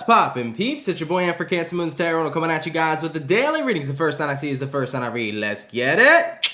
poppin', peeps? It's your boy for CancerMoonsTarot, and I'm coming at you guys with the daily readings. The first sign I see is the first sign I read. Let's get it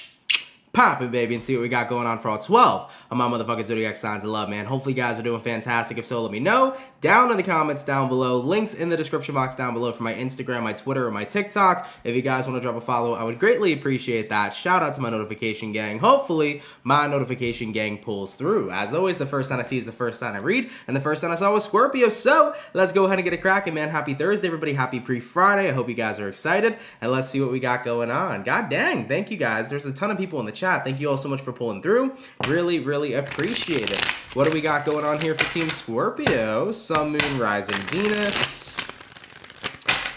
poppin', baby, and see what we got going on for all 12 of my motherfucking zodiac signs of love, man. Hopefully you guys are doing fantastic. If so, let me know down in the comments down below. Links in the description box down below for my Instagram, my Twitter, or my TikTok. If you guys want to drop a follow, I would greatly appreciate that. Shout out to my notification gang. Hopefully my notification gang pulls through. As always, the first sign I see is the first sign I read, and the first sign I saw was Scorpio. So let's go ahead and get it cracking, man. Happy Thursday, everybody. Happy pre-Friday. I hope you guys are excited, and let's see what we got going on. God dang, thank you guys. There's a ton of people in the chat. Thank you all so much for pulling through. Really, really appreciate it. What do we got going on here for Team Scorpio? Sun, Moon, Rising, Venus.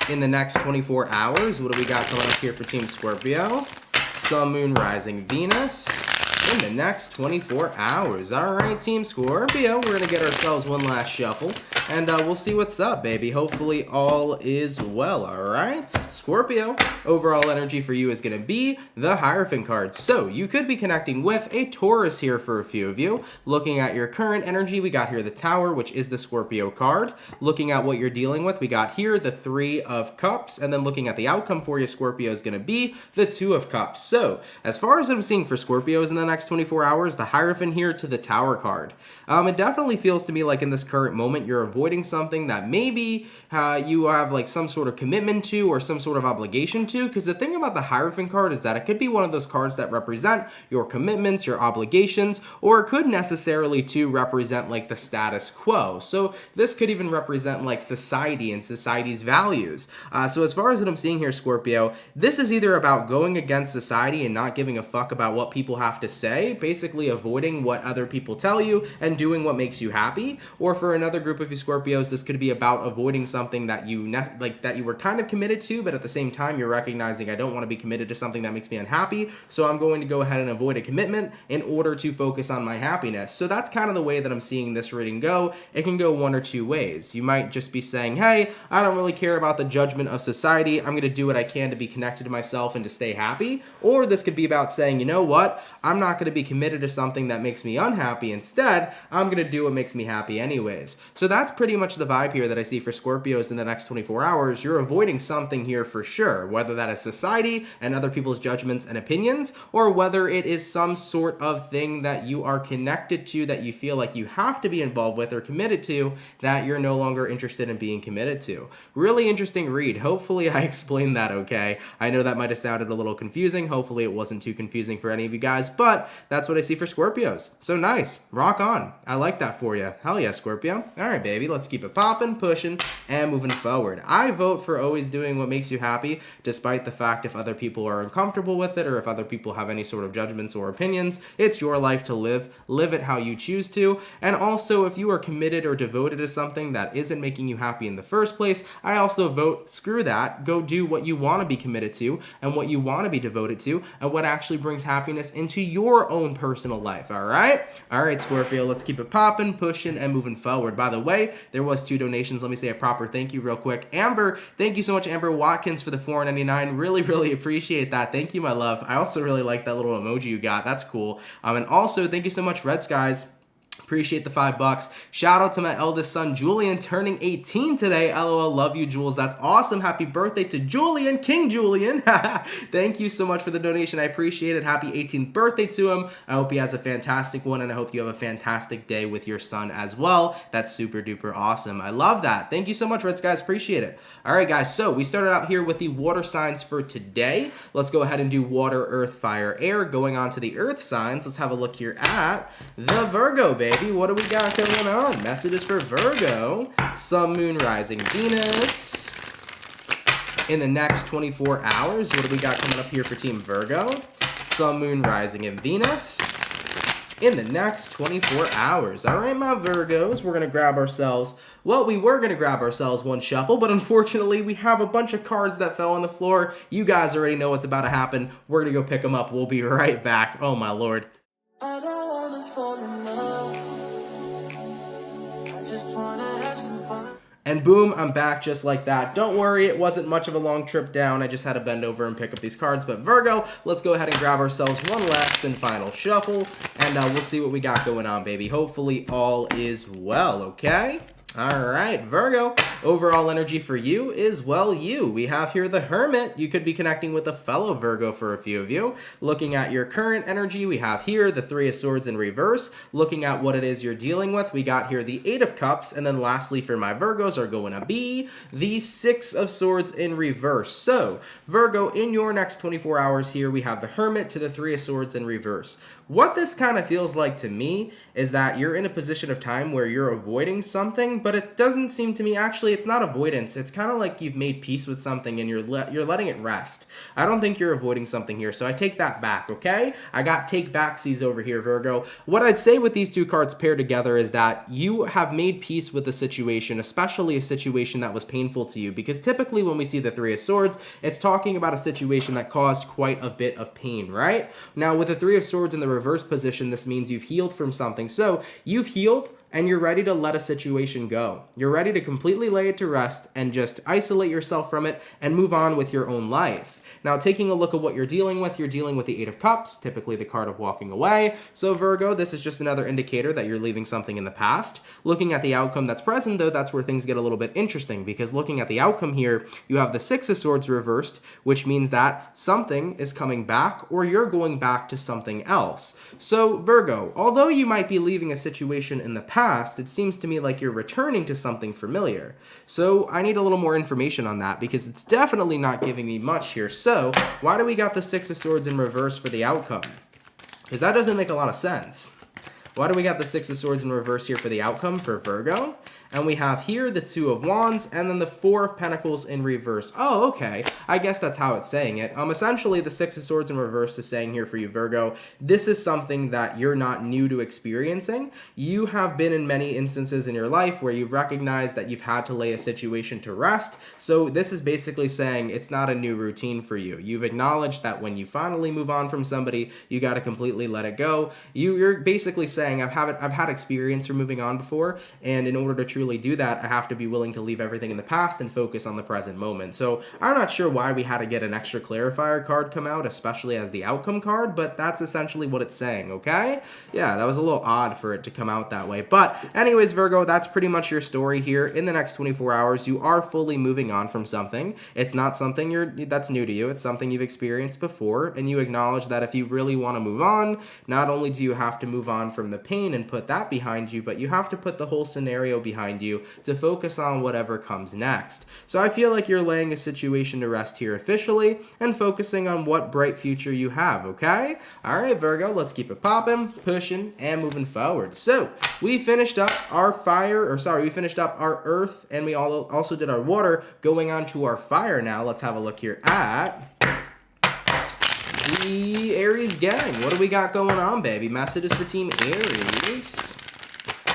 In the next 24 hours, what do we got going on here for Team Scorpio? Sun, Moon, Rising, Venus. In the next 24 hours. All right, Team Scorpio, we're going to get ourselves one last shuffle, and we'll see what's up, baby. Hopefully all is well, all right? Scorpio, overall energy for you is going to be the Hierophant card. So you could be connecting with a Taurus here for a few of you. Looking at your current energy, we got here the Tower, which is the Scorpio card. Looking at what you're dealing with, we got here the Three of Cups, and then looking at the outcome for you, Scorpio, is going to be the Two of Cups. So as far as I'm seeing for Scorpios in the next 24 hours, the Hierophant here to the Tower card. It definitely feels to me like in this current moment, you're avoiding something that maybe you have like some sort of commitment to or some sort of obligation to, because the thing about the Hierophant card is that it could be one of those cards that represent your commitments, your obligations, or it could necessarily to represent like the status quo. So this could even represent like society and society's values. So as far as what I'm seeing here, Scorpio, this is either about going against society and not giving a fuck about what people have to say, basically avoiding what other people tell you and doing what makes you happy. Or for another group of you Scorpios, this could be about avoiding something that you that you were kind of committed to, but at the same time you're recognizing, I don't want to be committed to something that makes me unhappy, so I'm going to go ahead and avoid a commitment in order to focus on my happiness. So that's kind of the way that I'm seeing this reading go. It can go one or two ways. You might just be saying, hey, I don't really care about the judgment of society. I'm going to do what I can to be connected to myself and to stay happy. Or this could be about saying, you know what, I'm not going to be committed to something that makes me unhappy. Instead, I'm going to do what makes me happy anyways. So that's pretty much the vibe here that I see for Scorpios in the next 24 hours. You're avoiding something here for sure, whether that is society and other people's judgments and opinions, or whether it is some sort of thing that you are connected to that you feel like you have to be involved with or committed to that you're no longer interested in being committed to. Really interesting read. Hopefully I explained that okay. I know that might have sounded a little confusing. Hopefully it wasn't too confusing for any of you guys, but that's what I see for Scorpios. So nice. Rock on. I like that for you. Hell yeah, Scorpio. All right, baby. Let's keep it popping, pushing, and moving forward. I vote for always doing what makes you happy, despite the fact if other people are uncomfortable with it or if other people have any sort of judgments or opinions. It's your life to live. Live it how you choose to. And also, if you are committed or devoted to something that isn't making you happy in the first place, I also vote screw that. Go do what you want to be committed to and what you want to be devoted to and what actually brings happiness into your own personal life. All right? All right, Scorpio, let's keep it popping, pushing, and moving forward. By the way, there was 2 donations. Let me say a proper thank you real quick. Amber, thank you so much, Amber Watkins, for the $4.99. Really, really appreciate that. Thank you, my love. I also really like that little emoji you got. That's cool. And also, thank you so much, Red Skies. Appreciate the $5. Shout out to my eldest son, Julian, turning 18 today. LOL, love you, Jules. That's awesome. Happy birthday to Julian, King Julian. Thank you so much for the donation. I appreciate it. Happy 18th birthday to him. I hope he has a fantastic one, and I hope you have a fantastic day with your son as well. That's super duper awesome. I love that. Thank you so much, Red Skies. Appreciate it. All right, guys. So we started out here with the water signs for today. Let's go ahead and do water, earth, fire, air. Going on to the earth signs, let's have a look here at the Virgo, baby. What do we got going on? Messages for Virgo. Sun, Moon, Rising, Venus. In the next 24 hours, what do we got coming up here for Team Virgo? Sun, Moon, Rising, and Venus. In the next 24 hours. All right, my Virgos, we're going to grab ourselves, well, we were going to grab ourselves one shuffle, but unfortunately, we have a bunch of cards that fell on the floor. You guys already know what's about to happen. We're going to go pick them up. We'll be right back. Oh, my Lord. I don't wanna fall in love. I just wanna have some fun. And boom, I'm back just like that. Don't worry, it wasn't much of a long trip down. I just had to bend over and pick up these cards. But Virgo, let's go ahead and grab ourselves one last and final shuffle, and we'll see what we got going on, baby. Hopefully all is well, okay? All right, Virgo, overall energy for you is, well, you. We have here the Hermit. You could be connecting with a fellow Virgo for a few of you. Looking at your current energy, we have here the Three of Swords in reverse. Looking at what it is you're dealing with, we got here the Eight of Cups. And then lastly for my Virgos are going to be the Six of Swords in reverse. So, Virgo, in your next 24 hours here, we have the Hermit to the Three of Swords in reverse. What this kind of feels like to me is that you're in a position of time where you're avoiding something, but it doesn't seem to me, actually, it's not avoidance. It's kind of like you've made peace with something and you're letting it rest. I don't think you're avoiding something here, so I take that back, okay? I got take backsies over here, Virgo. What I'd say with these two cards paired together is that you have made peace with the situation, especially a situation that was painful to you, because typically when we see the Three of Swords, it's talking about a situation that caused quite a bit of pain, right? Now, with the Three of Swords in the reverse position, this means you've healed from something. So you've healed and you're ready to let a situation go. You're ready to completely lay it to rest and just isolate yourself from it and move on with your own life. Now, taking a look at what you're dealing with the Eight of Cups, typically the card of walking away. So Virgo, this is just another indicator that you're leaving something in the past. Looking at the outcome that's present, though, that's where things get a little bit interesting, because looking at the outcome here, you have the Six of Swords reversed, which means that something is coming back or you're going back to something else. So Virgo, although you might be leaving a situation in the past, it seems to me like you're returning to something familiar. So I need a little more information on that, because it's definitely not giving me much here. So why do we got the Six of Swords in reverse for the outcome? Because that doesn't make a lot of sense. Why do we got the Six of Swords in reverse here for the outcome for Virgo? And we have here the Two of Wands and then the Four of Pentacles in reverse. Oh, okay. I guess that's how it's saying it. Essentially, the Six of Swords in reverse is saying here for you, Virgo, this is something that you're not new to experiencing. You have been in many instances in your life where you've recognized that you've had to lay a situation to rest. So this is basically saying it's not a new routine for you. You've acknowledged that when you finally move on from somebody, you got to completely let it go. You're basically saying, I've had experience from moving on before, and in order to truly do that, I have to be willing to leave everything in the past and focus on the present moment. So I'm not sure why we had to get an extra clarifier card come out, especially as the outcome card, but that's essentially what it's saying, okay? Yeah, that was a little odd for it to come out that way. But anyways, Virgo, that's pretty much your story here. In the next 24 hours, you are fully moving on from something. It's not something that's new to you. It's something you've experienced before, and you acknowledge that if you really want to move on, not only do you have to move on from the pain and put that behind you, but you have to put the whole scenario behind you to focus on whatever comes next. So I feel like you're laying a situation to rest here officially and focusing on what bright future you have, okay? All right, Virgo, let's keep it popping, pushing, and moving forward. So we finished up our we finished up our earth, and we also did our water. Going on to our fire now, let's have a look here at the Aries gang. What do we got going on, baby? Messages for Team Aries.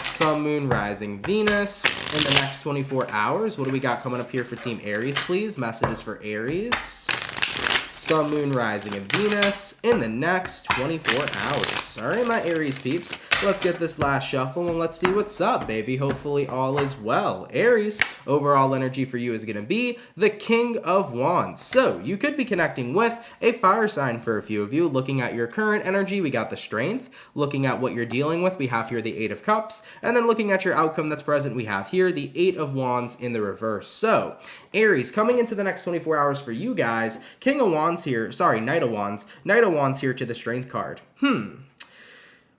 Sun, Moon, Rising, Venus in the next 24 hours. What do we got coming up here for Team Aries, please? Messages for Aries. Sun, Moon, Rising, and Venus in the next 24 hours. All right, my Aries peeps. Let's get this last shuffle and let's see what's up, baby. Hopefully all is well. Aries, overall energy for you is going to be the King of Wands. So you could be connecting with a fire sign for a few of you. Looking at your current energy, we got the Strength. Looking at what you're dealing with, we have here the Eight of Cups. And then looking at your outcome that's present, we have here the Eight of Wands in the reverse. So Aries, coming into the next 24 hours for you guys, King of Wands here, Knight of Wands. Knight of Wands here to the Strength card.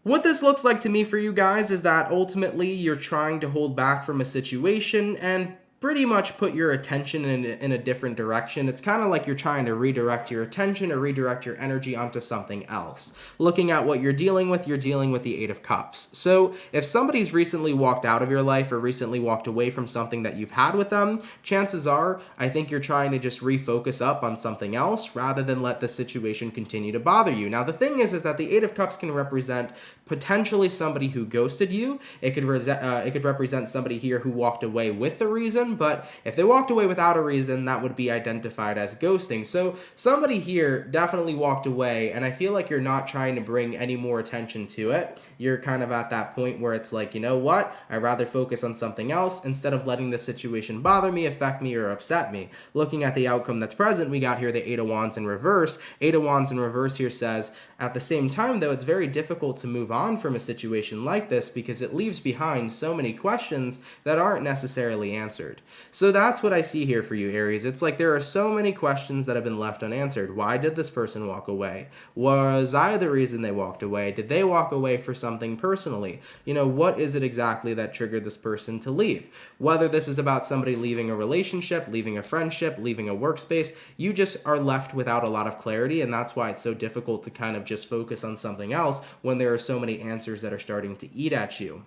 What this looks like to me for you guys is that ultimately you're trying to hold back from a situation and pretty much put your attention in a different direction. It's kind of like you're trying to redirect your attention or redirect your energy onto something else. Looking at what you're dealing with the Eight of Cups. So if somebody's recently walked out of your life or recently walked away from something that you've had with them, chances are, I think you're trying to just refocus up on something else rather than let the situation continue to bother you. Now, the thing is that the Eight of Cups can represent potentially somebody who ghosted you. It could represent somebody here who walked away with the reason, reason, but if they walked away without a reason, that would be identified as ghosting. So somebody here definitely walked away, and I feel like you're not trying to bring any more attention to it. You're kind of at that point where it's like, you know what? I'd rather focus on something else instead of letting the situation bother me, affect me, or upset me. Looking at the outcome that's present, we got here the Eight of Wands in reverse. Eight of Wands in reverse here says, at the same time, though, it's very difficult to move on from a situation like this because it leaves behind so many questions that aren't necessarily answered. So that's what I see here for you, Aries. It's like there are so many questions that have been left unanswered. Why did this person walk away? Was I the reason they walked away? Did they walk away for something personally? You know, what is it exactly that triggered this person to leave? Whether this is about somebody leaving a relationship, leaving a friendship, leaving a workspace, you just are left without a lot of clarity, and that's why it's so difficult to kind of just focus on something else when there are so many answers that are starting to eat at you.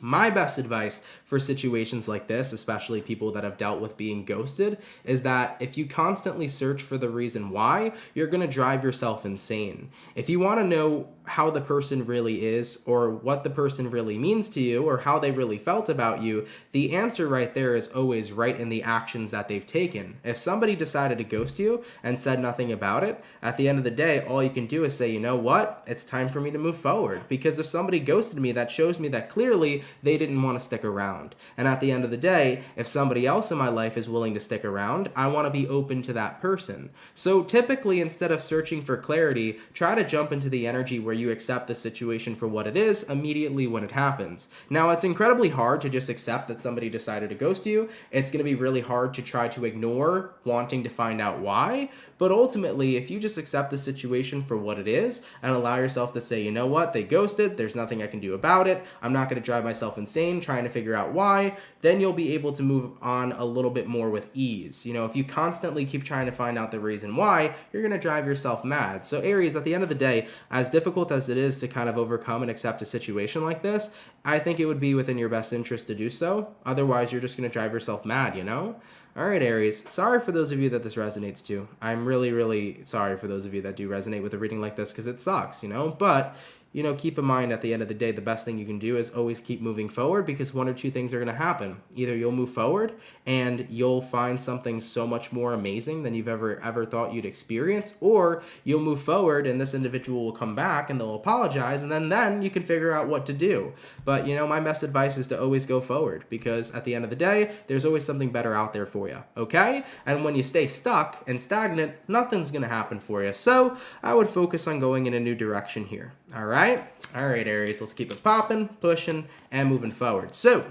My best advice for situations like this, especially people that have dealt with being ghosted, is that if you constantly search for the reason why, you're going to drive yourself insane. If you want to know how the person really is or what the person really means to you or how they really felt about you, the answer right there is always right in the actions that they've taken. If somebody decided to ghost you and said nothing about it, at the end of the day, all you can do is say, you know what? It's time for me to move forward. Because if somebody ghosted me, that shows me that clearly they didn't want to stick around. And at the end of the day, if somebody else in my life is willing to stick around, I want to be open to that person. So typically, instead of searching for clarity, try to jump into the energy where you accept the situation for what it is immediately when it happens. Now, it's incredibly hard to just accept that somebody decided to ghost you. It's going to be really hard to try to ignore wanting to find out why. But ultimately, if you just accept the situation for what it is and allow yourself to say, you know what, they ghosted, there's nothing I can do about it, I'm not going to drive myself insane trying to figure out why, then you'll be able to move on a little bit more with ease. You know, if you constantly keep trying to find out the reason why, you're going to drive yourself mad. So Aries, at the end of the day, as difficult as it is to kind of overcome and accept a situation like this, I think it would be within your best interest to do so. Otherwise, you're just going to drive yourself mad, you know? All right, Aries, sorry for those of you that this resonates to. I'm really, really sorry for those of you that do resonate with a reading like this because it sucks, you know? But, you know, keep in mind at the end of the day, the best thing you can do is always keep moving forward because one or two things are going to happen. Either you'll move forward and you'll find something so much more amazing than you've ever thought you'd experience, or you'll move forward and this individual will come back and they'll apologize, and then you can figure out what to do. But, you know, my best advice is to always go forward because at the end of the day, there's always something better out there for you, okay? And when you stay stuck and stagnant, nothing's going to happen for you. So I would focus on going in a new direction here, all right? All right, Aries, let's keep it popping, pushing, and moving forward. So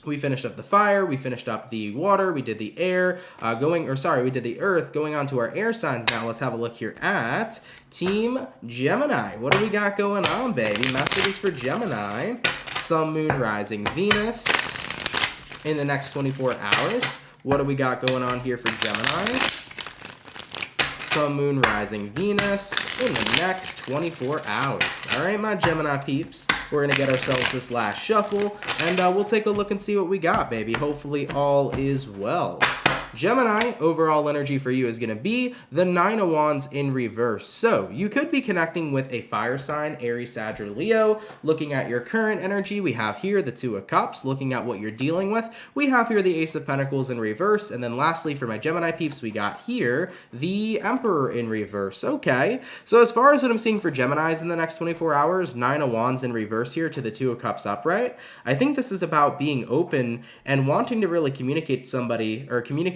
we finished up the fire, we finished up the water, we did the air, we did the earth. Going on to our air signs now, let's have a look here at Team Gemini. What do we got going on, baby? Messages for Gemini. Sun, Moon, Rising, Venus in the next 24 hours. What do we got going on here for Gemini? Sun, Moon, Rising, Venus in the next 24 hours. All right, my Gemini peeps, we're going to get ourselves this last shuffle, and we'll take a look and see what we got, baby. Hopefully all is well. Gemini, overall energy for you is going to be the Nine of Wands in reverse. So you could be connecting with a fire sign, Aries, Sag, or Leo. Looking at your current energy, we have here the Two of Cups. Looking at what you're dealing with, we have here the Ace of Pentacles in reverse. And then lastly, for my Gemini peeps, we got here the Emperor in reverse. Okay, so as far as what I'm seeing for Geminis in the next 24 hours, Nine of Wands in reverse here to the Two of Cups upright. I think this is about being open and wanting to really communicate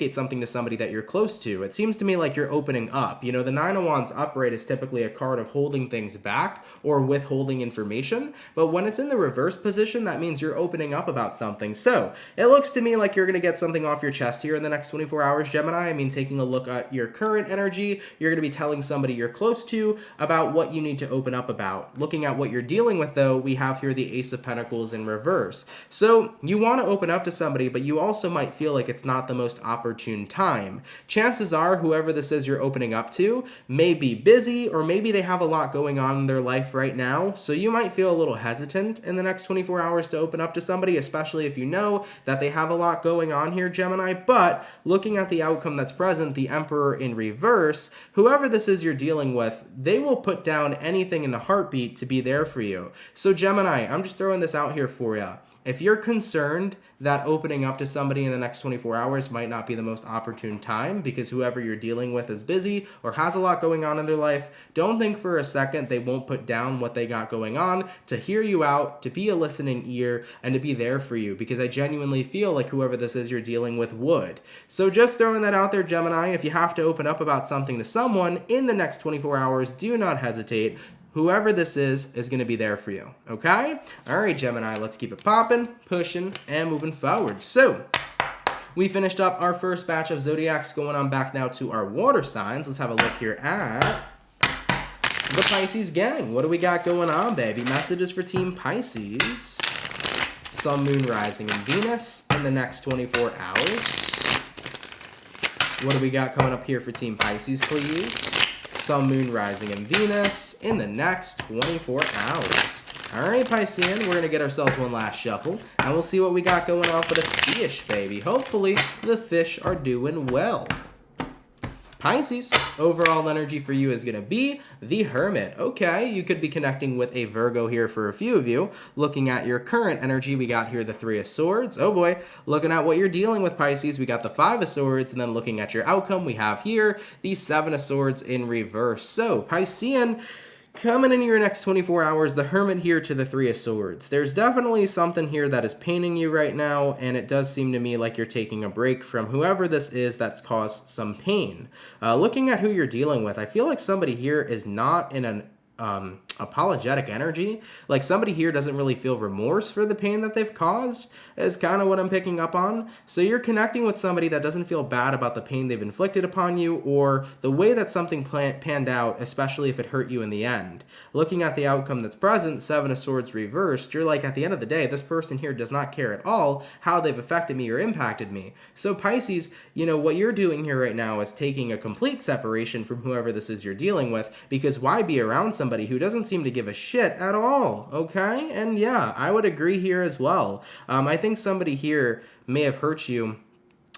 something to somebody that you're close to. It seems to me like you're opening up. You know, the Nine of Wands upright is typically a card of holding things back or withholding information, but when it's in the reverse position, that means you're opening up about something. So it looks to me like you're going to get something off your chest here in the next 24 hours, Gemini. I mean, taking a look at your current energy, you're going to be telling somebody you're close to about what you need to open up about. Looking at what you're dealing with, though, we have here the Ace of Pentacles in reverse. So you want to open up to somebody, but you also might feel like it's not the most opportune time. Chances are whoever this is you're opening up to may be busy, or maybe they have a lot going on in their life right now, so you might feel a little hesitant in the next 24 hours to open up to somebody, especially if you know that they have a lot going on here, Gemini. But looking at the outcome that's present, the Emperor in reverse, whoever this is you're dealing with, they will put down anything in a heartbeat to be there for you. So Gemini, I'm just throwing this out here for you. if you're concerned that opening up to somebody in the next 24 hours might not be the most opportune time because whoever you're dealing with is busy or has a lot going on in their life, don't think for a second they won't put down what they got going on to hear you out, to be a listening ear, and to be there for you, because I genuinely feel like whoever this is you're dealing with would. So just throwing that out there, Gemini, if you have to open up about something to someone in the next 24 hours, do not hesitate. Whoever this is going to be there for you, okay? All right, Gemini, let's keep it popping, pushing, and moving forward. So, we finished up our first batch of zodiacs, going on back now to our water signs. Let's have a look here at the Pisces gang. What do we got going on, baby? Messages for Team Pisces. Sun, Moon, Rising, and Venus in the next 24 hours. What do we got coming up here for Team Pisces, please? Sun, Moon, Rising, and Venus in the next 24 hours. All right, Piscean, we're going to get ourselves one last shuffle, and we'll see what we got going on for the fish, baby. Hopefully, the fish are doing well. Pisces, overall energy for you is going to be the Hermit. Okay, you could be connecting with a Virgo here for a few of you. Looking at your current energy, we got here the Three of Swords. Oh boy, looking at what you're dealing with, Pisces, we got the Five of Swords, and then looking at your outcome, we have here the Seven of Swords in reverse. So, Piscean, coming in your next 24 hours, the Hermit here to the Three of Swords. There's definitely something here that is paining you right now, and it does seem to me like you're taking a break from whoever this is that's caused some pain. Looking at who you're dealing with, I feel like somebody here is not in an apologetic energy. Like somebody here doesn't really feel remorse for the pain that they've caused, is kind of what I'm picking up on. So you're connecting with somebody that doesn't feel bad about the pain they've inflicted upon you or the way that something panned out, especially if it hurt you in the end. Looking at the outcome that's present, Seven of Swords reversed, you're like, at the end of the day, this person here does not care at all how they've affected me or impacted me. So Pisces, you know, what you're doing here right now is taking a complete separation from whoever this is you're dealing with, because why be around somebody who doesn't seem to give a shit at all, okay? And yeah, I would agree here as well. I think somebody here may have hurt you.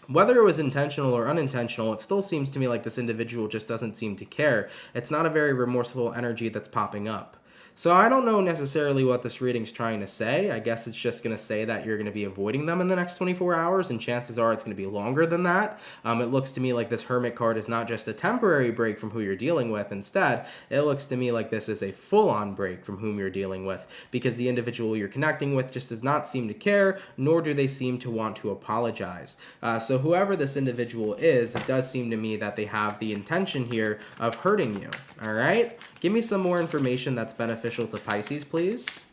Whether it was intentional or unintentional, it still seems to me like this individual just doesn't seem to care. It's not a very remorseful energy that's popping up. So I don't know necessarily what this reading's trying to say. I guess it's just going to say that you're going to be avoiding them in the next 24 hours, and chances are it's going to be longer than that. It looks to me like this Hermit card is not just a temporary break from who you're dealing with. Instead, it looks to me like this is a full-on break from whom you're dealing with, because the individual you're connecting with just does not seem to care, nor do they seem to want to apologize. So whoever this individual is, it does seem to me that they have the intention here of hurting you, all right? Give me some more information that's beneficial to Pisces, please.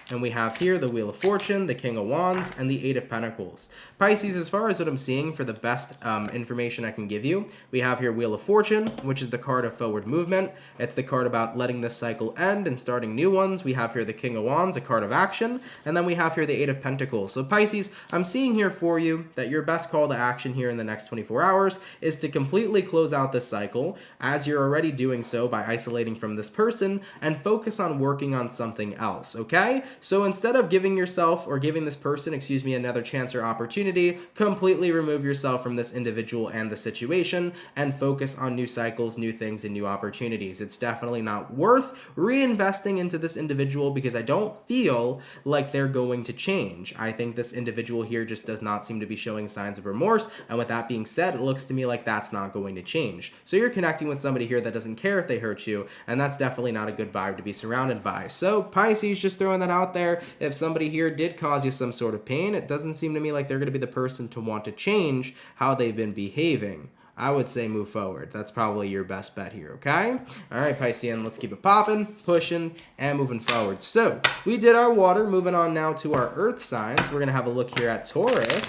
And we have here the Wheel of Fortune, the King of Wands, and the Eight of Pentacles. Pisces, as far as what I'm seeing for the best information I can give you, we have here Wheel of Fortune, which is the card of forward movement. It's the card about letting this cycle end and starting new ones. We have here the King of Wands, a card of action. And then we have here the Eight of Pentacles. So Pisces, I'm seeing here for you that your best call to action here in the next 24 hours is to completely close out this cycle, as you're already doing so by isolating from this person, and focus on working on something else, okay? So instead of giving yourself or giving this person, another chance or opportunity, completely remove yourself from this individual and the situation and focus on new cycles, new things, and new opportunities. It's definitely not worth reinvesting into this individual because I don't feel like they're going to change. I think this individual here just does not seem to be showing signs of remorse. And with that being said, it looks to me like that's not going to change. So you're connecting with somebody here that doesn't care if they hurt you, and that's definitely not a good vibe to be surrounded by. So Pisces, just throwing that out there. If somebody here did cause you some sort of pain, it doesn't seem to me like they're going to be the person to want to change how they've been behaving. I would say move forward. That's probably your best bet here, okay? All right, Piscean, let's keep it popping, pushing, and moving forward. So we did our water. Moving on now to our earth signs. We're going to have a look here at Taurus,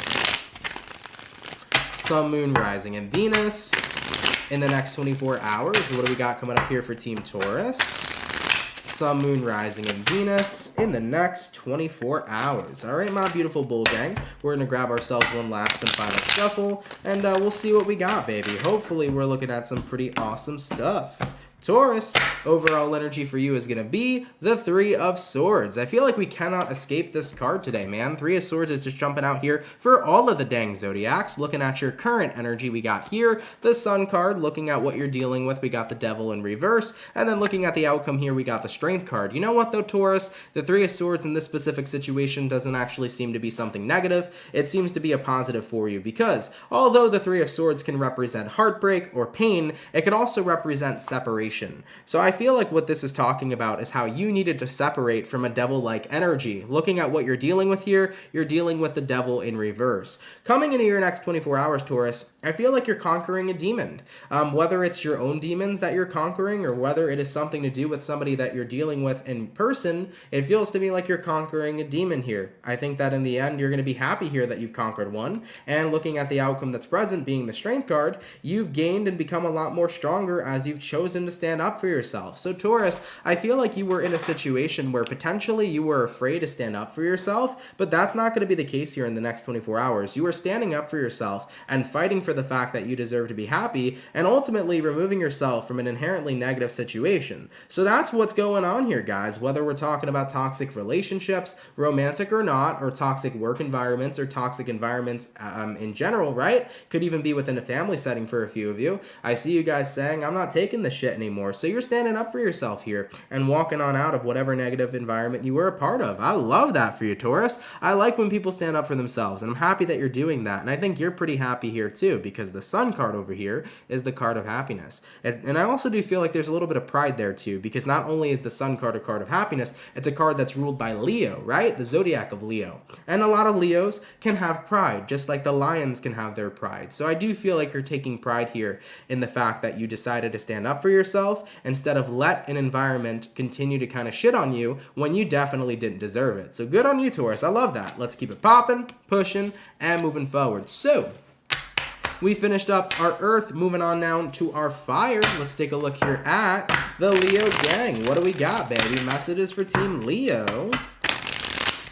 Sun, Moon, Rising, and Venus in the next 24 hours. What do we got coming up here for Team Taurus? Sun, Moon, Rising, and Venus in the next 24 hours. All right, my beautiful bull gang. We're going to grab ourselves one last and final shuffle, and we'll see what we got, baby. Hopefully, we're looking at some pretty awesome stuff. Taurus, overall energy for you is going to be the Three of Swords. I feel like we cannot escape this card today, man. Three of Swords is just jumping out here for all of the dang zodiacs. Looking at your current energy, we got here the Sun card. Looking at what you're dealing with, we got the Devil in reverse. And then looking at the outcome here, we got the Strength card. You know what, though, Taurus? The Three of Swords in this specific situation doesn't actually seem to be something negative. It seems to be a positive for you because although the Three of Swords can represent heartbreak or pain, it could also represent separation. So I feel like what this is talking about is how you needed to separate from a devil-like energy. Looking at what you're dealing with here, you're dealing with the devil in reverse. Coming into your next 24 hours, Taurus, I feel like you're conquering a demon. Whether it's your own demons that you're conquering or whether it is something to do with somebody that you're dealing with in person, it feels to me like you're conquering a demon here. I think that in the end, you're going to be happy here that you've conquered one. And looking at the outcome that's present, being the Strength card, you've gained and become a lot more stronger as you've chosen to stand up for yourself. So Taurus, I feel like you were in a situation where potentially you were afraid to stand up for yourself, but that's not going to be the case here in the next 24 hours. You are standing up for yourself and fighting for the fact that you deserve to be happy and ultimately removing yourself from an inherently negative situation. So that's what's going on here, guys. Whether we're talking about toxic relationships, romantic or not, or toxic work environments or toxic environments in general, right? Could even be within a family setting for a few of you. I see you guys saying, I'm not taking this shit anymore. So you're standing up for yourself here and walking on out of whatever negative environment you were a part of. I love that for you, Taurus. I like when people stand up for themselves, and I'm happy that you're doing that. And I think you're pretty happy here too, because the Sun card over here is the card of happiness. And I also do feel like there's a little bit of pride there too, because not only is the Sun card a card of happiness, it's a card that's ruled by Leo, right? The zodiac of Leo. And a lot of Leos can have pride, just like the lions can have their pride. So I do feel like you're taking pride here in the fact that you decided to stand up for yourself instead of let an environment continue to kind of shit on you when you definitely didn't deserve it. So good on you, Taurus. I love that. Let's keep it popping, pushing, and moving forward. So we finished up our Earth, moving on now to our Fire. Let's take a look here at the Leo gang. What do we got, baby? Messages for Team Leo.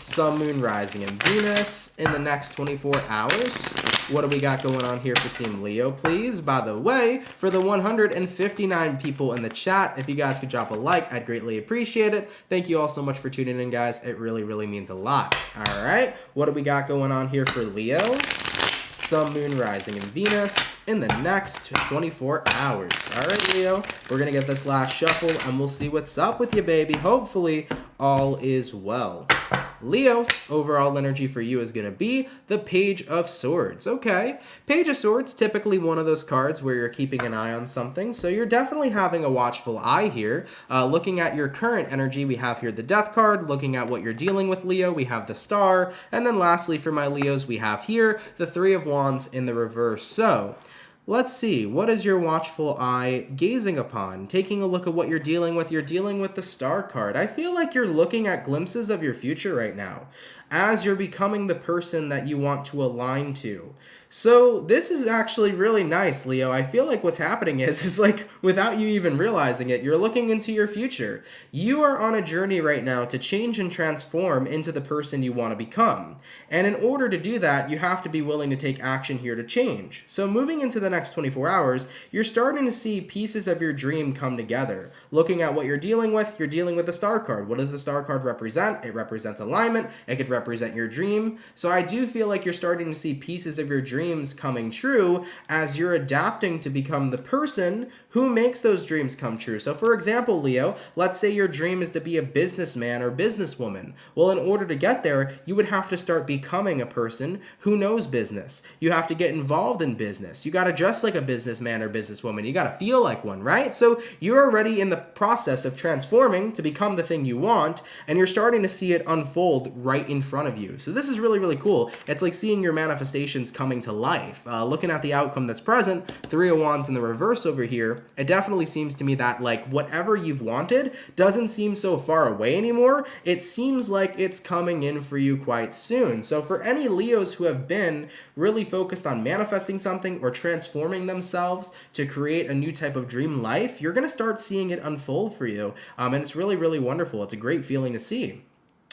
Sun, Moon, Rising, and Venus in the next 24 hours. What do we got going on here for Team Leo, please? By the way, for the 159 people in the chat, if you guys could drop a like, I'd greatly appreciate it. Thank you all so much for tuning in, guys. It really, really means a lot. All right, what do we got going on here for Leo? Sun, Moon, Rising, and Venus in the next 24 hours. All right, Leo, we're going to get this last shuffle, and we'll see what's up with you, baby. Hopefully, all is well. Leo, overall energy for you is going to be the Page of Swords. Okay, Page of Swords, typically one of those cards where you're keeping an eye on something, so you're definitely having a watchful eye here. Looking at your current energy, we have here the Death card. Looking at what you're dealing with, Leo, we have the Star. And then lastly, for my Leos, we have here the Three of Wands in the reverse. So let's see, what is your watchful eye gazing upon? Taking a look at what you're dealing with the Star card. I feel like you're looking at glimpses of your future right now as you're becoming the person that you want to align to. So this is actually really nice, Leo. I feel like what's happening is like, without you even realizing it, you're looking into your future. You are on a journey right now to change and transform into the person you want to become. And in order to do that, you have to be willing to take action here to change. So moving into the next 24 hours, you're starting to see pieces of your dream come together. Looking at what you're dealing with the Star card. What does the Star card represent? It represents alignment. It could represent your dream. So I do feel like you're starting to see pieces of your dreams coming true as you're adapting to become the person who makes those dreams come true. So for example, Leo, let's say your dream is to be a businessman or businesswoman. Well, in order to get there, you would have to start becoming a person who knows business. You have to get involved in business. You got to dress like a businessman or businesswoman. You got to feel like one, right? So you're already in the process of transforming to become the thing you want, and you're starting to see it unfold right in front of you. So this is really, really cool. It's like seeing your manifestations coming to life. Looking at the outcome that's present, Three of Wands in the reverse over here, it definitely seems to me that like whatever you've wanted doesn't seem so far away anymore. It seems like it's coming in for you quite soon. So for any Leos who have been really focused on manifesting something or transforming themselves to create a new type of dream life, you're going to start seeing it unfold for you. And it's really, really wonderful. It's a great feeling to see.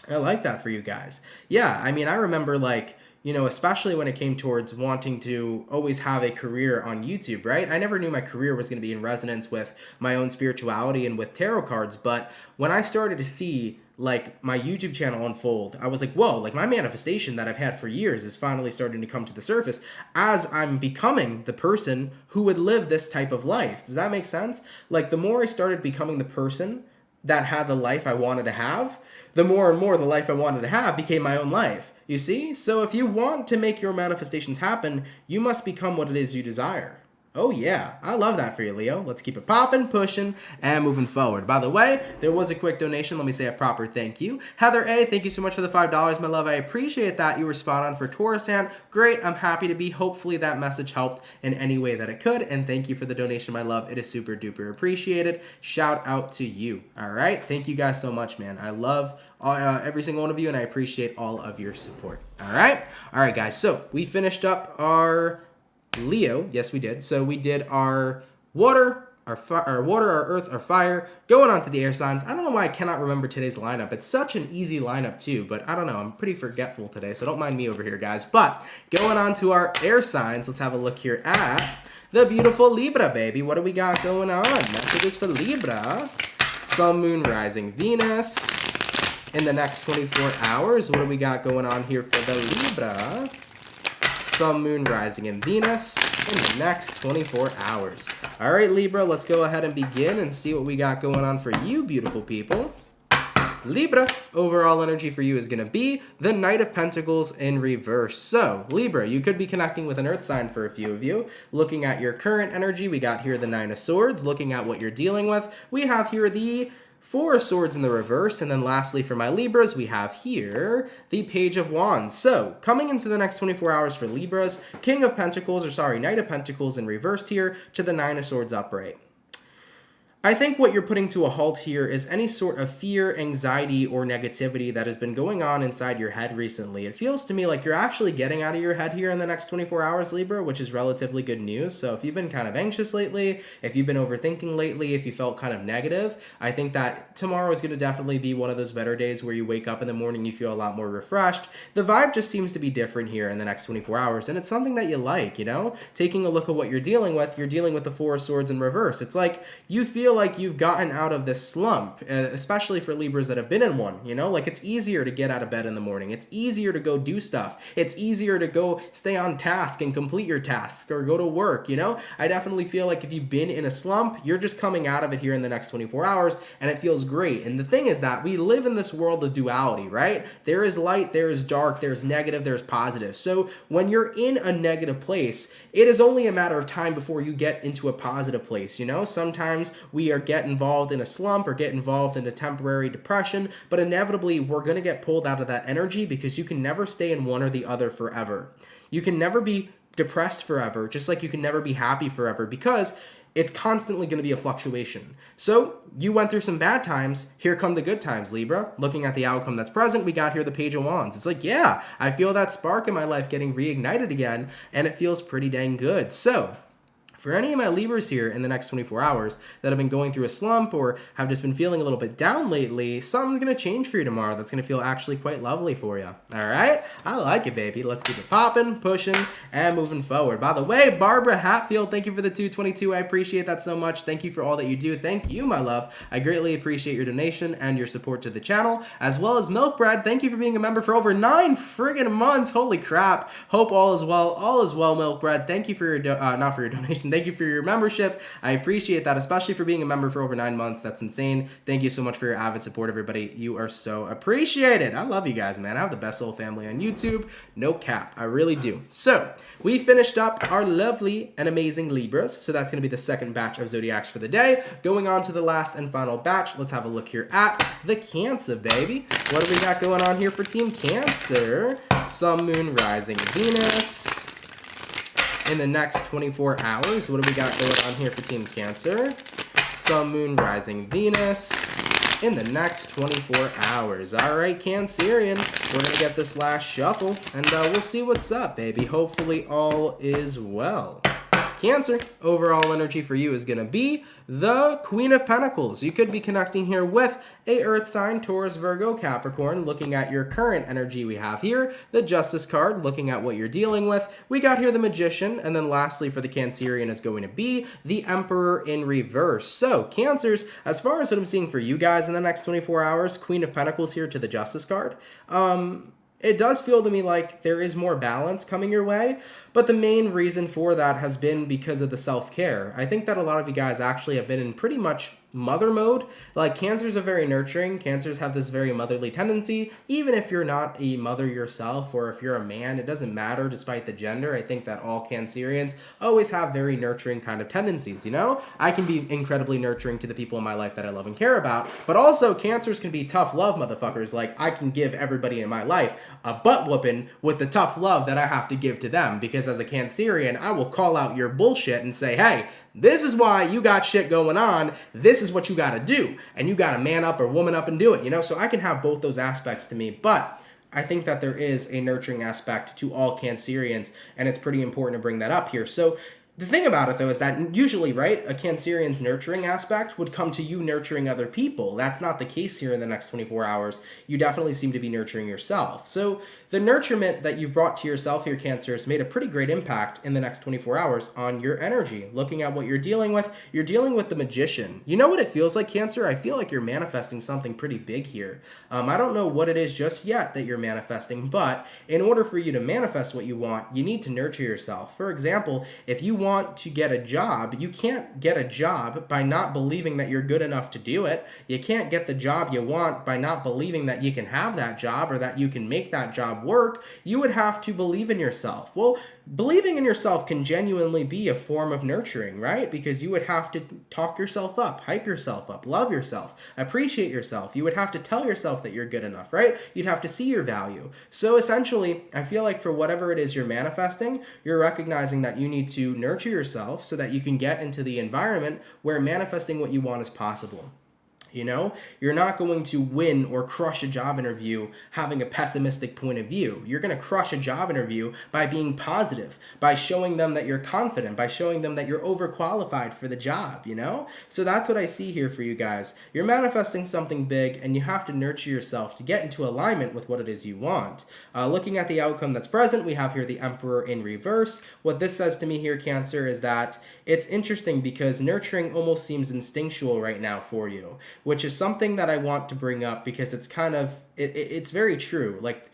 I like that for you guys. Yeah, I mean, I remember like you know, especially when it came towards wanting to always have a career on YouTube, right? I never knew my career was going to be in resonance with my own spirituality and with tarot cards, but when I started to see like my YouTube channel unfold, I was like, whoa, like my manifestation that I've had for years is finally starting to come to the surface as I'm becoming the person who would live this type of life. Does that make sense? Like the more I started becoming the person that had the life I wanted to have, the more and more the life I wanted to have became my own life. You see? So if you want to make your manifestations happen, you must become what it is you desire. Oh yeah, I love that for you, Leo. Let's keep it popping, pushing, and moving forward. By the way, there was a quick donation. Let me say a proper thank you. Heather A, thank you so much for the $5, my love. I appreciate that. You were spot on for Taurus. Great, I'm happy to be. Hopefully that message helped in any way that it could. And thank you for the donation, my love. It is super duper appreciated. Shout out to you. All right, thank you guys so much, man. I love every single one of you, and I appreciate all of your support. All right, guys. So we finished up our Leo, yes we did. So we did our water, our earth, our fire, going on to the air signs. I don't know why I cannot remember today's lineup. It's such an easy lineup too, but I don't know. I'm pretty forgetful today, so don't mind me over here, guys. But going on to our air signs, let's have a look here at the beautiful Libra, baby. What do we got going on? Messages for Libra. Sun, Moon, Rising, Venus. In the next 24 hours, what do we got going on here for the Libra? Sun, Moon, Rising, and Venus in the next 24 hours. All right, Libra, let's go ahead and begin and see what we got going on for you, beautiful people. Libra, overall energy for you is going to be the Knight of Pentacles in reverse. So, Libra, you could be connecting with an earth sign for a few of you. Looking at your current energy, we got here the Nine of Swords. Looking at what you're dealing with, we have here the Four of Swords in the reverse, and then lastly for my Libras, we have here the Page of Wands. So, coming into the next 24 hours for Libras, King of Pentacles, Knight of Pentacles in reversed here to the Nine of Swords upright. I think what you're putting to a halt here is any sort of fear, anxiety, or negativity that has been going on inside your head recently. It feels to me like you're actually getting out of your head here in the next 24 hours, Libra, which is relatively good news. So if you've been kind of anxious lately, if you've been overthinking lately, if you felt kind of negative, I think that tomorrow is going to definitely be one of those better days where you wake up in the morning, you feel a lot more refreshed. The vibe just seems to be different here in the next 24 hours, and it's something that you like, you know? Taking a look at what you're dealing with the Four of Swords in reverse. It's like you feel like you've gotten out of this slump, especially for Libras that have been in one, you know? Like it's easier to get out of bed in the morning. It's easier to go do stuff. It's easier to go stay on task and complete your tasks or go to work, you know? I definitely feel like if you've been in a slump, you're just coming out of it here in the next 24 hours and it feels great. And the thing is that we live in this world of duality, right? There is light, there is dark, there's negative, there's positive. So when you're in a negative place, it is only a matter of time before you get into a positive place, you know? Sometimes we get involved in a slump or get involved in a temporary depression, but inevitably we're going to get pulled out of that energy because you can never stay in one or the other forever. You can never be depressed forever, just like you can never be happy forever, because it's constantly going to be a fluctuation. So you went through some bad times. Here come the good times, Libra. Looking at the outcome that's present, we got here the Page of Wands. It's like, yeah, I feel that spark in my life getting reignited again, and it feels pretty dang good. So for any of my Libras here in the next 24 hours that have been going through a slump or have just been feeling a little bit down lately, something's going to change for you tomorrow that's going to feel actually quite lovely for you. All right? I like it, baby. Let's keep it popping, pushing, and moving forward. By the way, Barbara Hatfield, thank you for the 222. I appreciate that so much. Thank you for all that you do. Thank you, my love. I greatly appreciate your donation and your support to the channel, as well as Milk Bread. Thank you for being a member for over 9 friggin' months. Holy crap. Hope all is well. All is well, Milk Bread. Thank you for your, not for your donation. Thank you for your membership. I appreciate that, especially for being a member for over 9 months. That's insane. Thank you so much for your avid support, everybody. You are so appreciated. I love you guys, man. I have the best little family on YouTube. No cap. I really do. So we finished up our lovely and amazing Libras. So that's going to be the second batch of Zodiacs for the day. Going on to the last and final batch, let's have a look here at the Cancer, baby. What do we got going on here for Team Cancer? Sun, Moon, Rising, Venus. In the next 24 hours, what do we got going on here for Team Cancer? Sun, Moon, Rising, Venus. In the next 24 hours. All right, Cancerian, we're going to get this last shuffle, and we'll see what's up, baby. Hopefully all is well. Cancer, overall energy for you is going to be the Queen of Pentacles. You could be connecting here with a Earth sign, Taurus, Virgo, Capricorn. Looking at your current energy, we have here the Justice card, looking at what you're dealing with. We got here the Magician, and then lastly for the Cancerian is going to be the Emperor in reverse. So, Cancers, as far as what I'm seeing for you guys in the next 24 hours, Queen of Pentacles here to the Justice card. It does feel to me like there is more balance coming your way, but the main reason for that has been because of the self-care. I think that a lot of you guys actually have been in pretty much mother mode. Like, Cancers are very nurturing. Cancers have this very motherly tendency. Even if you're not a mother yourself, or if you're a man, it doesn't matter despite the gender. I think that all Cancerians always have very nurturing kind of tendencies, you know? I can be incredibly nurturing to the people in my life that I love and care about, but also Cancers can be tough love motherfuckers. Like, I can give everybody in my life a butt whooping with the tough love that I have to give to them, because as a Cancerian, I will call out your bullshit and say, hey, this is why you got shit going on. This is what you got to do. And you got to man up or woman up and do it, you know? So I can have both those aspects to me, but I think that there is a nurturing aspect to all Cancerians, and it's pretty important to bring that up here. So the thing about it, though, is that usually, right, a Cancerian's nurturing aspect would come to you nurturing other people. That's not the case here in the next 24 hours. You definitely seem to be nurturing yourself. So the nurturement that you've brought to yourself here, Cancer, has made a pretty great impact in the next 24 hours on your energy. Looking at what you're dealing with the Magician. You know what it feels like, Cancer? I feel like you're manifesting something pretty big here. I don't know what it is just yet that you're manifesting, but in order for you to manifest what you want, you need to nurture yourself. For example, if you want to get a job, you can't get a job by not believing that you're good enough to do it. You can't get the job you want by not believing that you can have that job or that you can make that job work. You would have to believe in yourself. Well, believing in yourself can genuinely be a form of nurturing, right? Because you would have to talk yourself up, hype yourself up, love yourself, appreciate yourself. You would have to tell yourself that you're good enough, right? You'd have to see your value. So essentially, I feel like for whatever it is you're manifesting, you're recognizing that you need to nurture yourself so that you can get into the environment where manifesting what you want is possible. You know, you're not going to win or crush a job interview having a pessimistic point of view. You're going to crush a job interview by being positive, by showing them that you're confident, by showing them that you're overqualified for the job, you know? So that's what I see here for you guys. You're manifesting something big, and you have to nurture yourself to get into alignment with what it is you want. Looking at the outcome that's present, we have here the Emperor in reverse. What this says to me here, Cancer, is that it's interesting because nurturing almost seems instinctual right now for you, which is something that I want to bring up because it's kind of, it's very true. Like,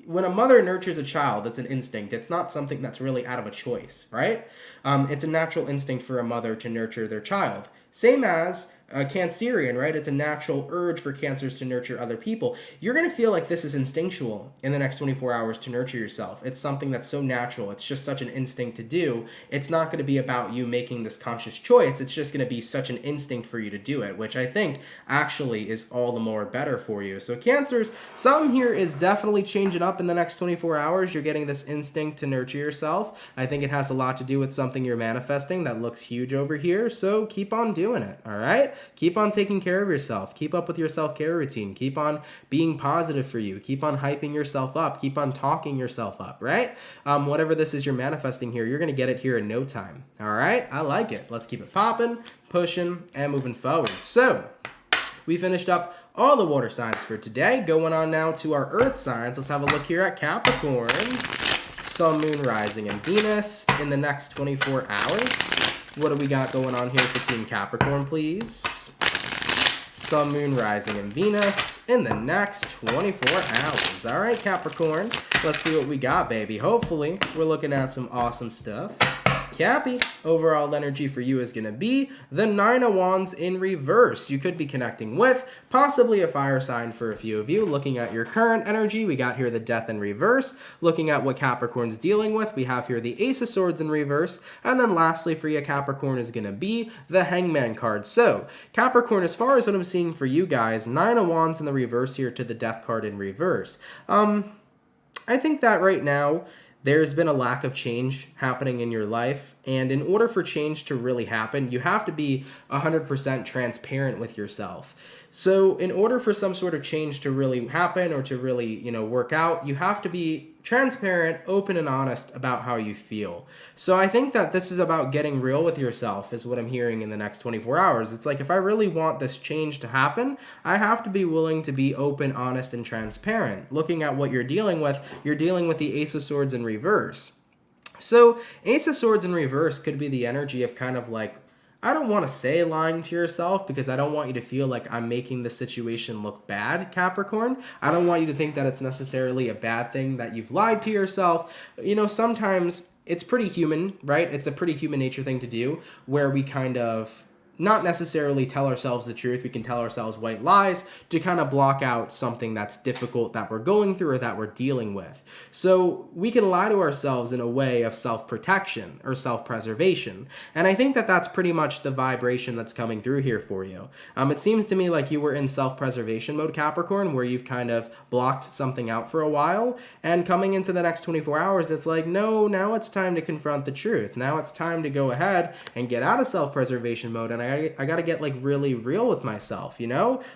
when a mother nurtures a child, it's an instinct. It's not something that's really out of a choice, right? It's a natural instinct for a mother to nurture their child. Same as a Cancerian, right? It's a natural urge for Cancers to nurture other people. You're going to feel like this is instinctual in the next 24 hours to nurture yourself. It's something that's so natural. It's just such an instinct to do. It's not going to be about you making this conscious choice. It's just going to be such an instinct for you to do it, which I think actually is all the more better for you. So Cancers, something here is definitely changing up in the next 24 hours. You're getting this instinct to nurture yourself. I think it has a lot to do with something you're manifesting that looks huge over here. So keep on doing it, all right? Keep on taking care of yourself. Keep up with your self-care routine. Keep on being positive for you. Keep on hyping yourself up. Keep on talking yourself up, right? Whatever this is you're manifesting here, you're going to get it here in no time, all right? I like it. Let's keep it popping, pushing, and moving forward. So we finished up all the water signs for today. Going on now to our earth signs. Let's have a look here at Capricorn. Sun, Moon, Rising, and Venus in the next 24 hours. What do we got going on here for Team Capricorn, please? Sun, Moon, Rising, and Venus in the next 24 hours. All right, Capricorn, let's see what we got, baby. Hopefully, we're looking at some awesome stuff. Cappy, overall energy for you is going to be the Nine of Wands in reverse. You could be connecting with possibly a fire sign for a few of you. Looking at your current energy, we got here the Death in reverse. Looking at what Capricorn's dealing with, we have here the Ace of Swords in reverse. And then lastly for you, Capricorn, is going to be the Hangman card. So, Capricorn, as far as what I'm seeing for you guys, Nine of Wands in the reverse here to the Death card in reverse. I think that right now, there's been a lack of change happening in your life, And in order for change to really happen, you have to be 100% transparent with yourself. So in order for some sort of change to really happen or to really, work out, you have to be transparent, open, and honest about how you feel. So I think that this is about getting real with yourself is what I'm hearing in the next 24 hours. It's like, if I really want this change to happen, I have to be willing to be open, honest, and transparent. Looking at what you're dealing with the Ace of Swords in reverse. So Ace of Swords in reverse could be the energy of kind of like, I don't want to say lying to yourself because I don't want you to feel like I'm making the situation look bad, Capricorn. I don't want you to think that it's necessarily a bad thing that you've lied to yourself. Sometimes it's pretty human, right? It's a pretty human nature thing to do where we kind of not necessarily tell ourselves the truth. We can tell ourselves white lies to kind of block out something that's difficult that we're going through or that we're dealing with. So we can lie to ourselves in a way of self-protection or self-preservation. And I think that that's pretty much the vibration that's coming through here for you. It seems to me like you were in self-preservation mode, Capricorn, where you've kind of blocked something out for a while. And coming into the next 24 hours, it's like, no, now it's time to confront the truth. Now it's time to go ahead and get out of self-preservation mode. And I got to get like really real with myself,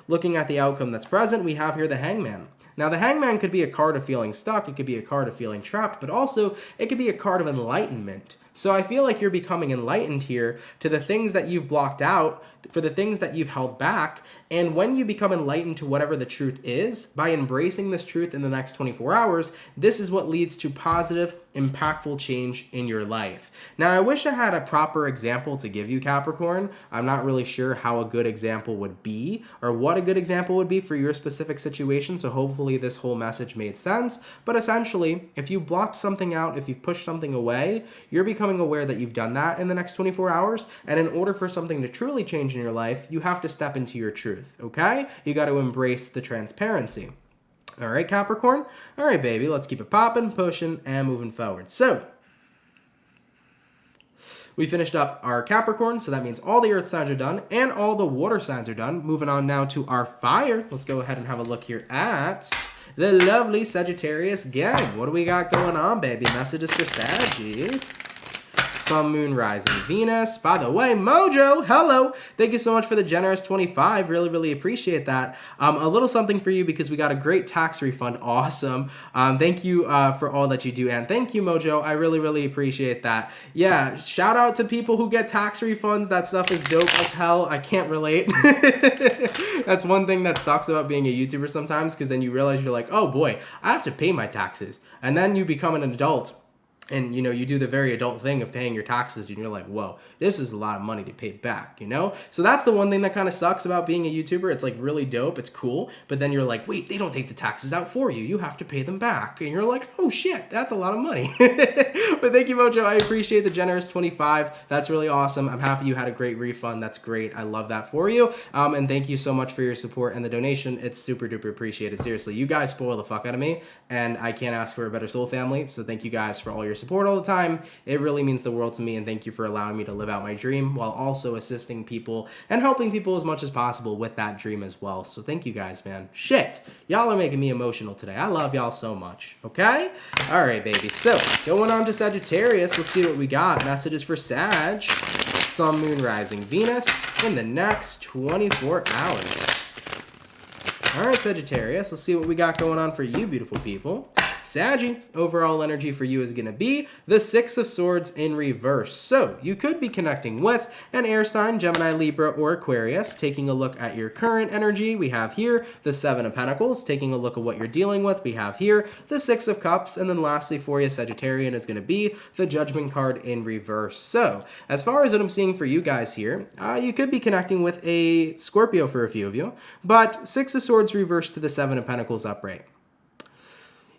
Looking at the outcome that's present, we have here the Hangman. Now, the Hangman could be a card of feeling stuck. It could be a card of feeling trapped, but also it could be a card of enlightenment. So I feel like you're becoming enlightened here to the things that you've blocked out, for the things that you've held back. And when you become enlightened to whatever the truth is, by embracing this truth in the next 24 hours, this is what leads to positive, impactful change in your life. Now, I wish I had a proper example to give you, Capricorn. I'm not really sure how a good example would be or what a good example would be for your specific situation. So hopefully this whole message made sense. But essentially, if you blocked something out, if you pushed something away, you're becoming aware that you've done that in the next 24 hours. And in order for something to truly change in your life, you have to step into your truth, okay? You got to embrace the transparency. All right, Capricorn? All right, baby, let's keep it popping, pushing, and moving forward. So, we finished up our Capricorn, so that means all the earth signs are done, and all the water signs are done. Moving on now to our fire. Let's go ahead and have a look here at the lovely Sagittarius gang. What do we got going on, baby? Messages for Saggy. Sun, Moon, Rising, Venus. By the way, Mojo, hello. Thank you so much for the generous 25. Really, really appreciate that. A little something for you because we got a great tax refund. Awesome. Thank you for all that you do. And thank you, Mojo. I really, really appreciate that. Yeah, shout out to people who get tax refunds. That stuff is dope as hell. I can't relate. That's one thing that sucks about being a YouTuber sometimes, because then you realize you're like, oh boy, I have to pay my taxes. And then you become an adult. And, you do the very adult thing of paying your taxes, and you're like, whoa, this is a lot of money to pay back, So that's the one thing that kind of sucks about being a YouTuber. It's like really dope. It's cool. But then you're like, wait, they don't take the taxes out for you. You have to pay them back. And you're like, oh shit, that's a lot of money. But thank you, Mojo. I appreciate the generous 25. That's really awesome. I'm happy you had a great refund. That's great. I love that for you. And thank you so much for your support and the donation. It's super duper appreciated. Seriously, you guys spoil the fuck out of me, and I can't ask for a better soul family. So thank you guys for all your support all the time. It really means the world to me, and thank you for allowing me to live out my dream while also assisting people and helping people as much as possible with that dream as well. So thank you guys, man. Shit, y'all are making me emotional today. I love y'all so much. Okay? All right, baby. So going on to Sagittarius, let's see what we got. Messages for Sag, Sun, Moon, Rising, Venus in the next 24 hours. All right, Sagittarius, let's see what we got going on for you, beautiful people. Saggy, overall energy for you is going to be the Six of Swords in reverse. So you could be connecting with an air sign, Gemini, Libra, or Aquarius. Taking a look at your current energy, we have here the Seven of Pentacles. Taking a look at what you're dealing with, we have here the Six of Cups. And then lastly for you, Sagittarian, is going to be the Judgment card in reverse. So as far as what I'm seeing for you guys here, you could be connecting with a Scorpio for a few of you, but Six of Swords reversed to the Seven of Pentacles upright.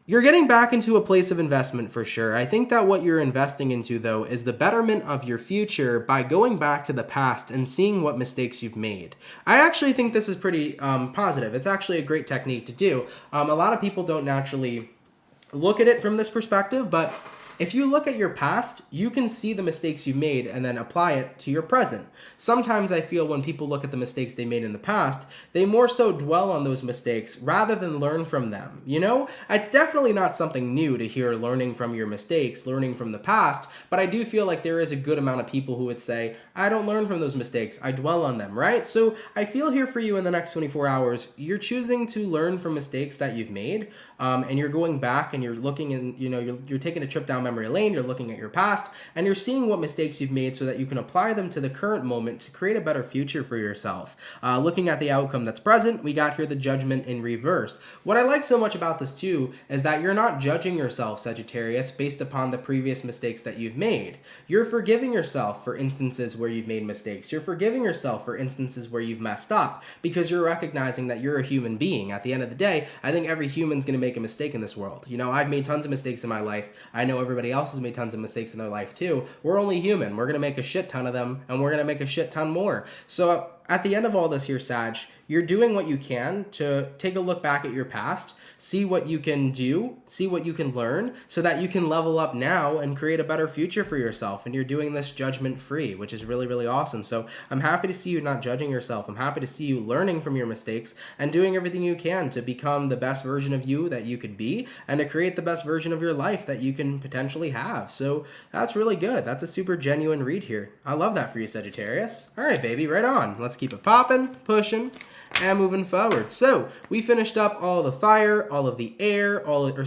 You're getting back into a place of investment for sure. I think that what you're investing into, though, is the betterment of your future by going back to the past and seeing what mistakes you've made. I actually think this is pretty positive. It's actually a great technique to do. A lot of people don't naturally look at it from this perspective, but If you look at your past, you can see the mistakes you've made and then apply it to your present. Sometimes I feel when people look at the mistakes they made in the past, they more so dwell on those mistakes rather than learn from them. You know, it's definitely not something new to hear learning from your mistakes, learning from the past, but I do feel like there is a good amount of people who would say, I don't learn from those mistakes, I dwell on them, right? So I feel here for you in the next 24 hours, you're choosing to learn from mistakes that you've made, and you're going back and you're looking and, you know, you're taking a trip down memory lane, you're looking at your past, and you're seeing what mistakes you've made so that you can apply them to the current moment to create a better future for yourself. Looking at the outcome that's present, we got here the Judgment in reverse. What I like so much about this too is that you're not judging yourself, Sagittarius, based upon the previous mistakes that you've made. You're forgiving yourself for instances where you've made mistakes. You're forgiving yourself for instances where you've messed up because you're recognizing that you're a human being. At the end of the day, I think every human's going to make a mistake in this world. You know, I've made tons of mistakes in my life. I know everybody else has made tons of mistakes in their life too. We're only human. We're going to make a shit ton of them, and we're going to make a shit ton more. So at the end of all this here, Sag, you're doing what you can to take a look back at your past, see what you can do, see what you can learn, so that you can level up now and create a better future for yourself. And you're doing this judgment-free, which is really, really awesome. So I'm happy to see you not judging yourself. I'm happy to see you learning from your mistakes and doing everything you can to become the best version of you that you could be and to create the best version of your life that you can potentially have. So that's really good. That's a super genuine read here. I love that for you, Sagittarius. All right, baby, right on. Let's keep it popping, pushing, and moving forward. So we finished up all the fire, all of the air, all the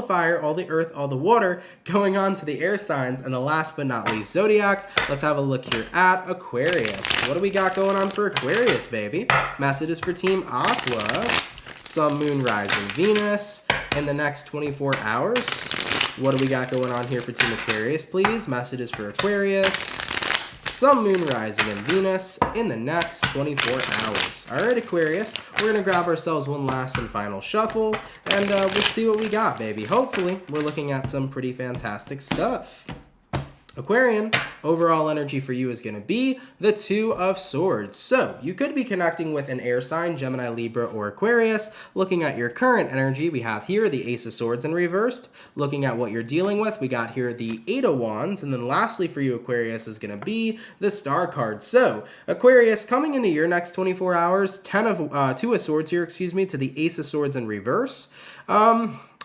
fire, all the earth, all the water, going on to the air signs, and the last but not least, zodiac. Let's have a look here at Aquarius. What do we got going on for Aquarius, baby? Messages for Team Aqua. Sun, Moon, Rising, Venus in the next 24 hours. What do we got going on here for Team Aquarius, please? Messages for Aquarius. Sun, Moon, Rising, and Venus in the next 24 hours. All right, Aquarius, we're going to grab ourselves one last and final shuffle, and we'll see what we got, baby. Hopefully, we're looking at some pretty fantastic stuff. Aquarian, overall energy for you is going to be the Two of Swords. So you could be connecting with an air sign, Gemini, Libra, or Aquarius. Looking at your current energy, we have here the Ace of Swords in reversed. Looking at what you're dealing with, we got here the Eight of Wands. And then lastly for you, Aquarius, is going to be the Star card. So Aquarius, coming into your next 24 hours, Two of Swords here, to the Ace of Swords in reverse.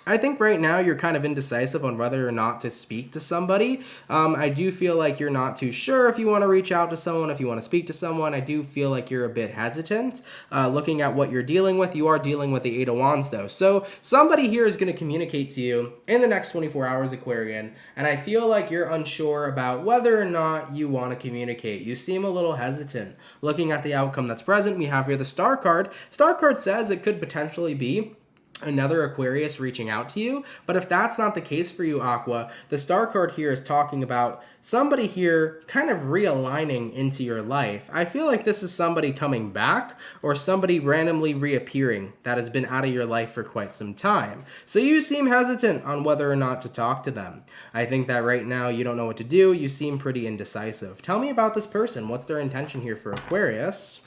I think right now you're kind of indecisive on whether or not to speak to somebody. I do feel like you're not too sure if you want to reach out to someone, if you want to speak to someone. I do feel like you're a bit hesitant. Looking at what you're dealing with, you are dealing with the Eight of Wands though. So somebody here is going to communicate to you in the next 24 hours, Aquarian, and I feel like you're unsure about whether or not you want to communicate. You seem a little hesitant. Looking at the outcome that's present, we have here the Star card. Star card says it could potentially be another Aquarius reaching out to you, but if that's not the case for you, Aqua, the Star card here is talking about somebody here kind of realigning into your life. I feel like this is somebody coming back or somebody randomly reappearing that has been out of your life for quite some time. So you seem hesitant on whether or not to talk to them. I think that right now you don't know what to do. You seem pretty indecisive. Tell me about this person. What's their intention here for Aquarius?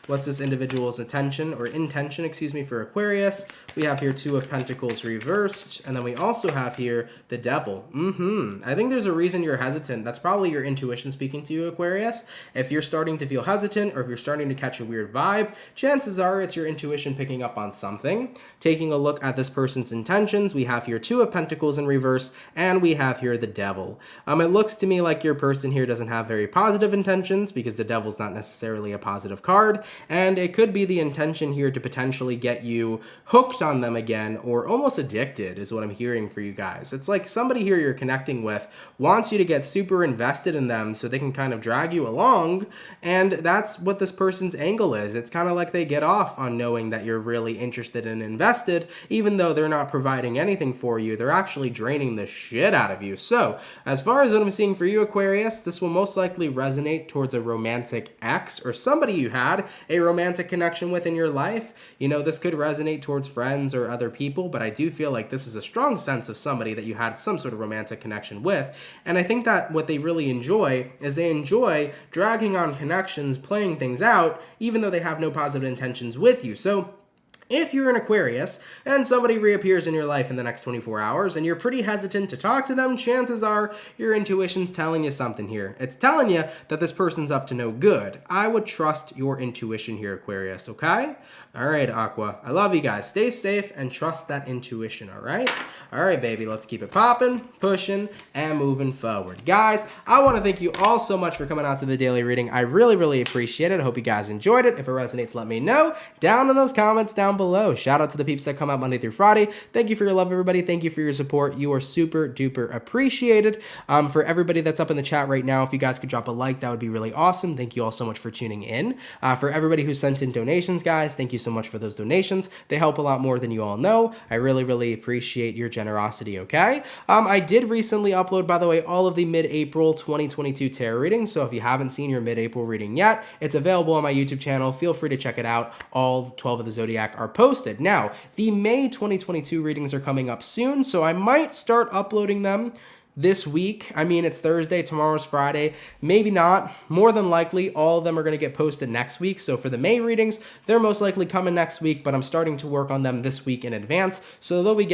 What's this individual's intention, for Aquarius? We have here Two of Pentacles reversed, and then we also have here the Devil. I think there's a reason you're hesitant. That's probably your intuition speaking to you, Aquarius. If you're starting to feel hesitant, or if you're starting to catch a weird vibe, chances are it's your intuition picking up on something. Taking a look at this person's intentions, we have here Two of Pentacles in reverse, and we have here the Devil. It looks to me like your person here doesn't have very positive intentions, because the Devil's not necessarily a positive card. And it could be the intention here to potentially get you hooked on them again, or almost addicted is what I'm hearing for you guys. It's like somebody here you're connecting with wants you to get super invested in them so they can kind of drag you along, and that's what this person's angle is. It's kind of like they get off on knowing that you're really interested and invested, even though they're not providing anything for you. They're actually draining the shit out of you. So as far as what I'm seeing for you, Aquarius, this will most likely resonate towards a romantic ex or somebody you had a romantic connection with in your life. You know, this could resonate towards friends or other people, but I do feel like this is a strong sense of somebody that you had some sort of romantic connection with. And I think that what they really enjoy is they enjoy dragging on connections, playing things out, even though they have no positive intentions with you. So If you're an Aquarius and somebody reappears in your life in the next 24 hours and you're pretty hesitant to talk to them, chances are your intuition's telling you something here. It's telling you that this person's up to no good. I would trust your intuition here, Aquarius, okay? All right, Aqua. I love you guys. Stay safe and trust that intuition, all right? All right, baby. Let's keep it popping, pushing, and moving forward. Guys, I want to thank you all so much for coming out to the daily reading. I really, really appreciate it. I hope you guys enjoyed it. If it resonates, let me know down in those comments down below. Shout out to the peeps that come out Monday through Friday. Thank you for your love, everybody. Thank you for your support. You are super duper appreciated. For everybody that's up in the chat right now, if you guys could drop a like, that would be really awesome. Thank you all so much for tuning in. For everybody who sent in donations, guys, thank you so much for those donations. They help a lot more than you all know. I really, really appreciate your generosity, okay? I did recently upload, by the way, all of the mid-April 2022 tarot readings. So if you haven't seen your mid-April reading yet, it's available on my YouTube channel. Feel free to check it out. All 12 of the Zodiac are posted. Now, the May 2022 readings are coming up soon, so I might start uploading them this week. I mean, it's Thursday, tomorrow's Friday. Maybe not. More than likely, all of them are going to get posted next week. So for the May readings, they're most likely coming next week, but I'm starting to work on them this week in advance. So they'll be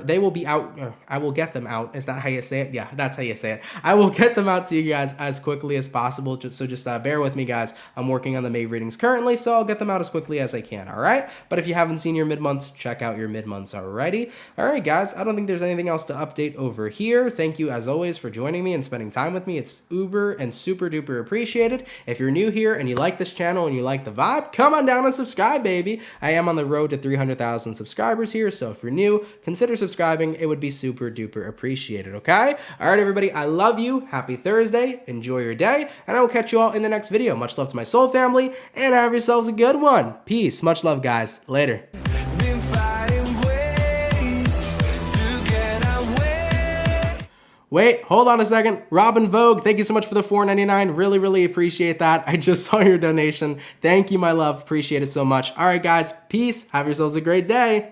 they will be out. I will get them out. Is that how you say it? Yeah, that's how you say it. I will get them out to you guys as quickly as possible. So just bear with me, guys. I'm working on the May readings currently, so I'll get them out as quickly as I can. All right. But if you haven't seen your mid-months, check out your mid-months already. All right, guys. I don't think there's anything else to update over here. Thank you as always for joining me and spending time with me. It's uber and super duper appreciated. If you're new here and you like this channel and you like the vibe, come on down and subscribe, baby. I am on the road to 300,000 subscribers here, so if you're new, consider subscribing. It would be super duper appreciated, okay? All right, everybody, I love you. Happy Thursday. Enjoy your day, and I will catch you all in the next video. Much love to my soul family, and have yourselves a good one. Peace. Much love, guys. Later. Wait, hold on a second. Robin Vogue, thank you so much for the $4.99. Really, really appreciate that. I just saw your donation. Thank you, my love. Appreciate it so much. All right, guys. Peace. Have yourselves a great day.